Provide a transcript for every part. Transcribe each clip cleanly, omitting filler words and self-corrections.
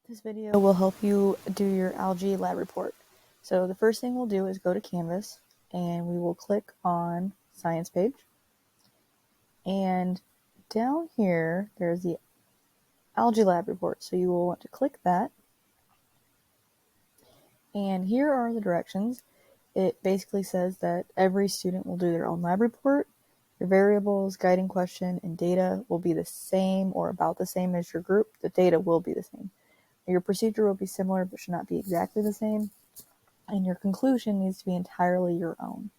This video will help you do your Algae Lab Report. So the first thing we'll do is go to Canvas and we will click on Science page. And down here, there's the Algae Lab Report. So you will want to click that. And here are the directions. It basically says that every student will do their own lab report. Your variables, guiding question, and data will be the same or about the same as your group. The data will be the same. Your procedure will be similar but should not be exactly the same. And your conclusion needs to be entirely your own.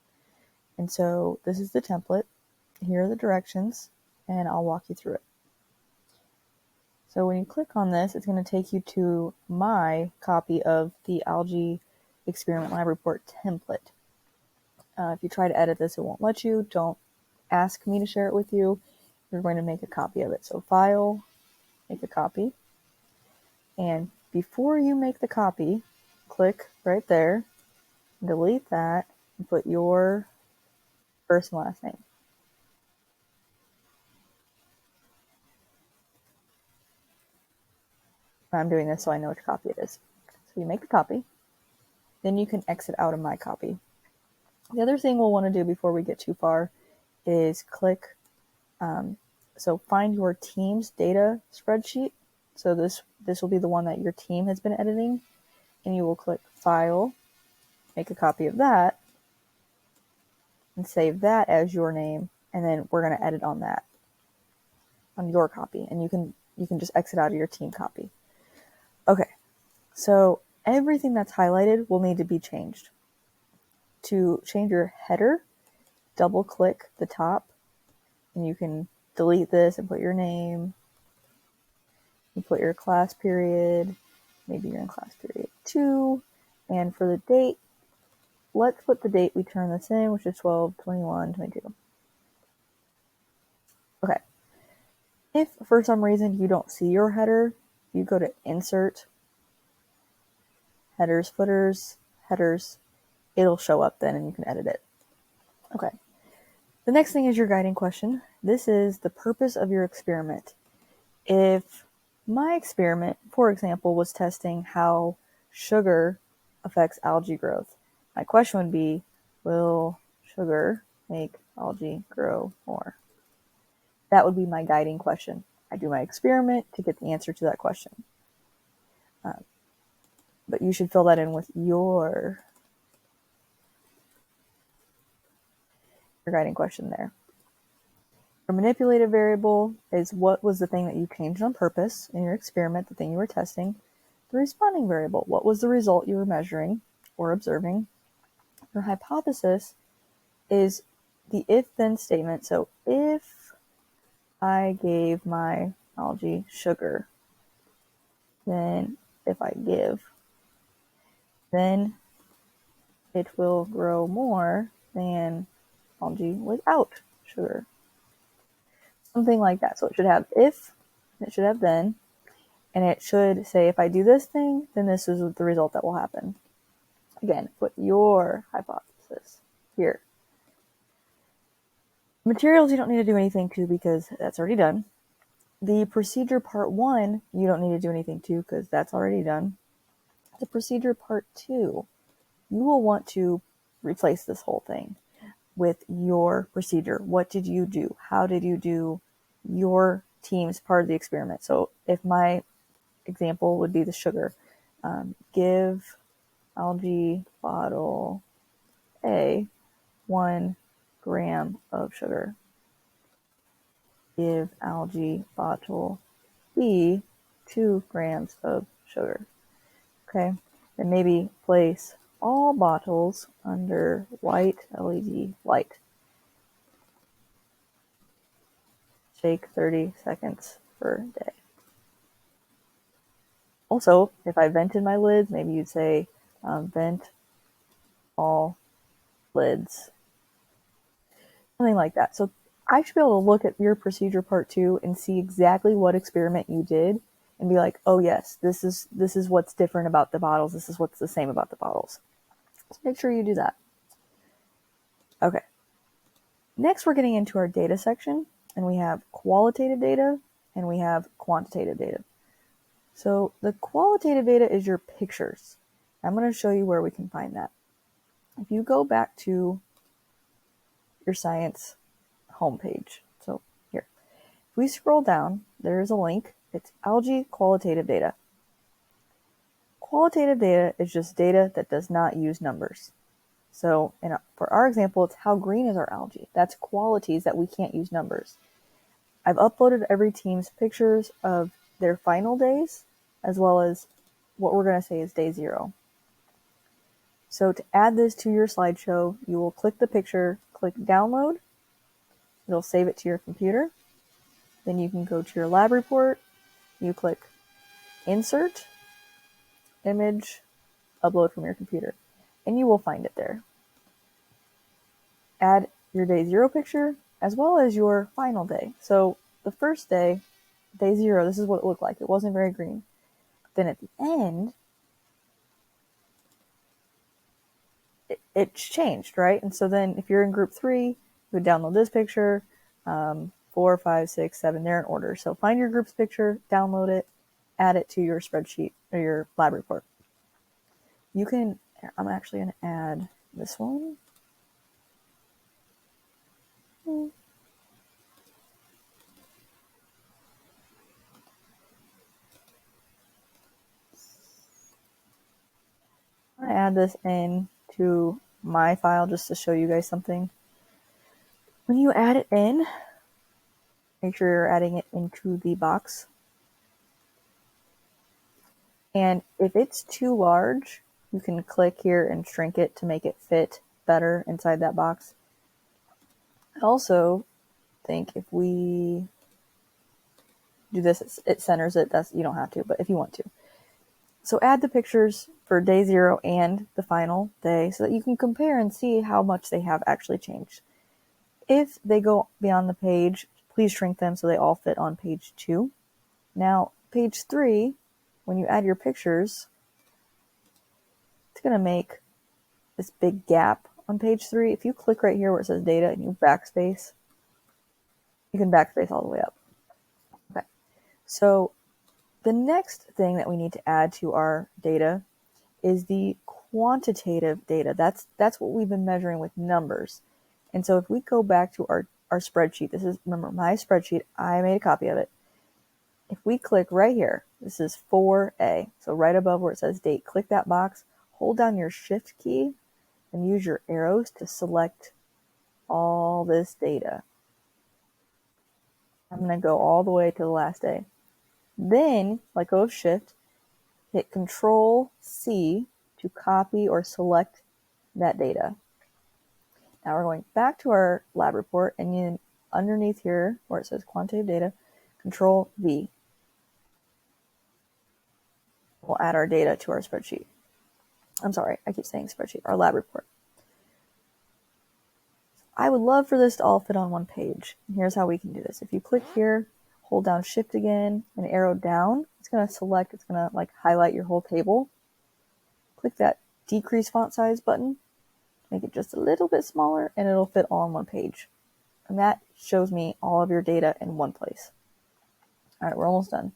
And so this is the template. Here are the directions, and I'll walk you through it. So when you click on this, it's going to take you to my copy of the Algae Experiment Lab Report template. If you try to edit this, it won't let you. Don't ask me to share it with you. You're going to make a copy of it. So File, make a copy. And before you make the copy, click right there, delete that, and put your first and last name. I'm doing this so I know which copy it is. So you make the copy, then you can exit out of my copy. The other thing we'll want to do before we get too far is click, so find your team's data spreadsheet. So this will be the one that your team has been editing, and you will click File, make a copy of that, and save that as your name, and then we're going to edit on that, on your copy, and you can just exit out of your team copy. Okay, so everything that's highlighted will need to be changed. To change your header, double click the top, and you can delete this and put your name. You put your class period, maybe you're in class period 2, and for the date, let's put the date we turn this in, which is 12/21/22. Okay. If for some reason you don't see your header, you go to Insert, Headers, Footers, Headers. It'll show up then and you can edit it. Okay. The next thing is your guiding question. This is the purpose of your experiment. If my experiment, for example, was testing how sugar affects algae growth, my question would be, will sugar make algae grow more? That would be my guiding question. I do my experiment to get the answer to that question. But you should fill that in with your guiding question there. Your manipulated variable is what was the thing that you changed on purpose in your experiment, the thing you were testing. The responding variable, what was the result you were measuring or observing? Your hypothesis is the if-then statement. So if I gave my algae sugar, then if I give, then it will grow more than algae without sugar. Something like that. So it should have if, it should have then, and it should say if I do this thing, then this is the result that will happen. Again, put your hypothesis here. Materials you don't need to do anything to because that's already done. The procedure part 1, you don't need to do anything to because that's already done. The procedure part 2, you will want to replace this whole thing with your procedure. What did you do? How did you do your team's part of the experiment? So if my example would be the sugar, give algae bottle A 1 gram of sugar. Give algae bottle B 2 grams of sugar. Okay, then maybe place all bottles under white LED light. Shake 30 seconds per day. Also, if I vented my lids, maybe you'd say vent all lids. Something like that. So I should be able to look at your procedure part 2 and see exactly what experiment you did and be like, oh yes, this is what's different about the bottles. This is what's the same about the bottles. So make sure you do that. Okay. Next, we're getting into our data section, and we have qualitative data and we have quantitative data. So the qualitative data is your pictures. I'm going to show you where we can find that. If you go back to your science homepage, so here, if we scroll down, there is a link. It's Algae Qualitative Data. Qualitative data is just data that does not use numbers. So for our example, it's how green is our algae. That's qualities that we can't use numbers. I've uploaded every team's pictures of their final days, as well as what we're going to say is day 0. So to add this to your slideshow, you will click the picture, click download. It'll save it to your computer. Then you can go to your lab report. You click insert, image, upload from your computer, and you will find it there. Add your day 0 picture as well as your final day. So the first day, day 0, this is what it looked like. It wasn't very green. Then at the end, it's changed, right? And so then if you're in group 3, you would download this picture, 4, 5, 6, 7, they're in order. So find your group's picture, download it, add it to your spreadsheet or your lab report. You can, I'm actually going to add this one. I'm going to add this in to my file just to show you guys something. When you add it in, make sure you're adding it into the box. And if it's too large, you can click here and shrink it to make it fit better inside that box. I also think if we do this, it centers it. You don't have to, but if you want to. So add the pictures for day 0 and the final day so that you can compare and see how much they have actually changed. If they go beyond the page, please shrink them so they all fit on page 2. Now, page 3, when you add your pictures, it's going to make this big gap on page 3. If you click right here where it says data and you backspace, you can backspace all the way up. Okay. So the next thing that we need to add to our data is the quantitative data. That's what we've been measuring with numbers. And so if we go back to our spreadsheet, this is, remember, my spreadsheet, I made a copy of it. If we click right here, this is 4A, so right above where it says date, click that box, hold down your shift key, and use your arrows to select all this data. I'm going to go all the way to the last day. Then, let go of shift, hit Control C to copy or select that data. Now we're going back to our lab report, and then underneath here where it says quantitative data, Control V. We'll add our data to our spreadsheet. I'm sorry, I keep saying spreadsheet, our lab report. I would love for this to all fit on one page. And here's how we can do this. If you click here, hold down shift again, and arrow down, it's going to select, it's going to like highlight your whole table. Click that decrease font size button, make it just a little bit smaller, and it'll fit all on one page. And that shows me all of your data in one place. All right, we're almost done.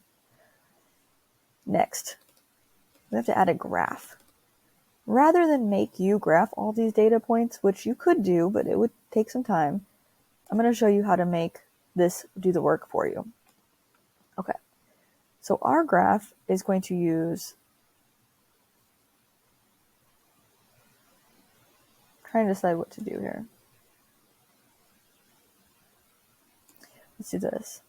Next, we have to add a graph. Rather than make you graph all these data points, which you could do, but it would take some time, I'm going to show you how to make this do the work for you. Okay, so our graph is going to use, trying to decide what to do here. Let's do this.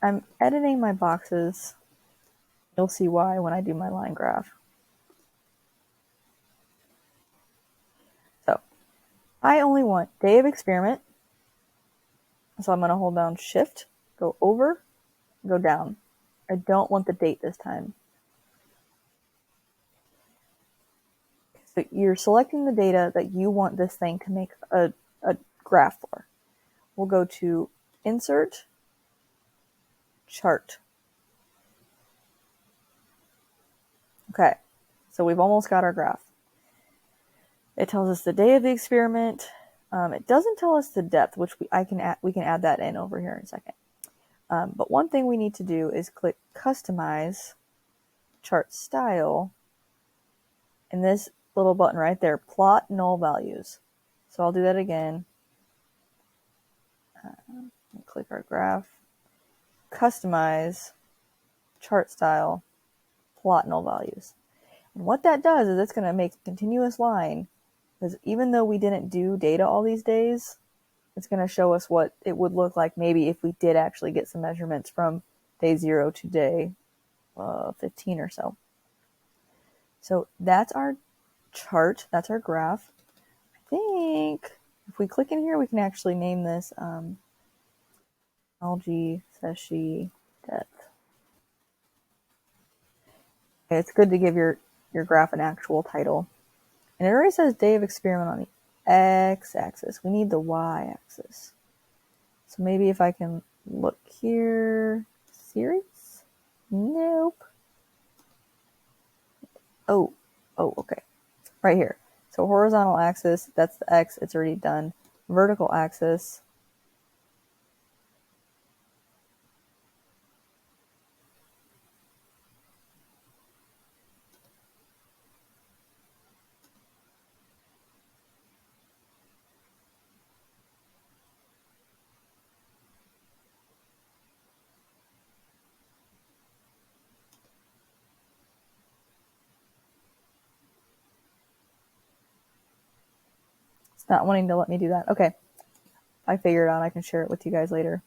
I'm editing my boxes. You'll see why when I do my line graph. So I only want day of experiment. So I'm going to hold down shift, go over, go down. I don't want the date this time. So you're selecting the data that you want this thing to make a graph for. We'll go to Insert, Chart. Okay, so we've almost got our graph. It tells us the day of the experiment, It doesn't tell us the depth, which we can add that in over here in a second. But one thing we need to do is click Customize Chart Style, and this little button right there, Plot Null Values. So I'll do that again. Click our graph, Customize Chart Style, Plot Null Values. And what that does is it's going to make a continuous line, because even though we didn't do data all these days, it's going to show us what it would look like maybe if we did actually get some measurements from day 0 to day 15 or so. So that's our chart. That's our graph. I think if we click in here, we can actually name this Algae Secchi depth. Okay, it's good to give your graph an actual title. And it already says day of experiment on the x-axis. We need the y-axis. So maybe if I can look here, series? Nope. Oh, okay. Right here. So horizontal axis, that's the x, it's already done. Vertical axis. It's not wanting to let me do that. Okay. I figure it out. I can share it with you guys later.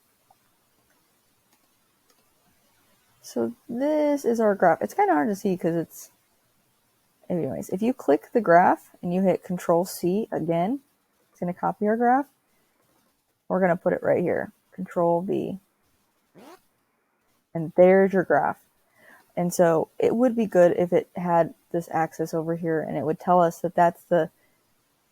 So this is our graph. It's kind of hard to see because it's... Anyways, if you click the graph and you hit Control-C again, it's going to copy our graph. We're going to put it right here. Control-V. And there's your graph. And so it would be good if it had this axis over here and it would tell us that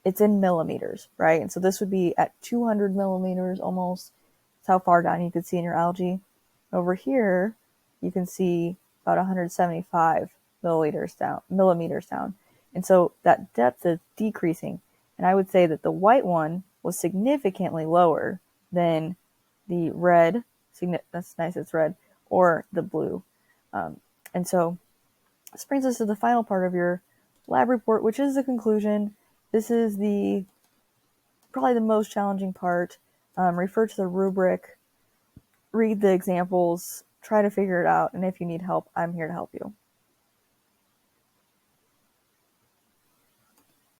it's in millimeters, right? And so this would be at 200 millimeters almost. That's how far down you could see in your algae. Over here, you can see about 175 millimeters down. And so that depth is decreasing. And I would say that the white one was significantly lower than the red. That's nice, it's red, or the blue. And so this brings us to the final part of your lab report, which is the conclusion. This is probably the most challenging part. Refer to the rubric, read the examples, try to figure it out, and if you need help, I'm here to help you.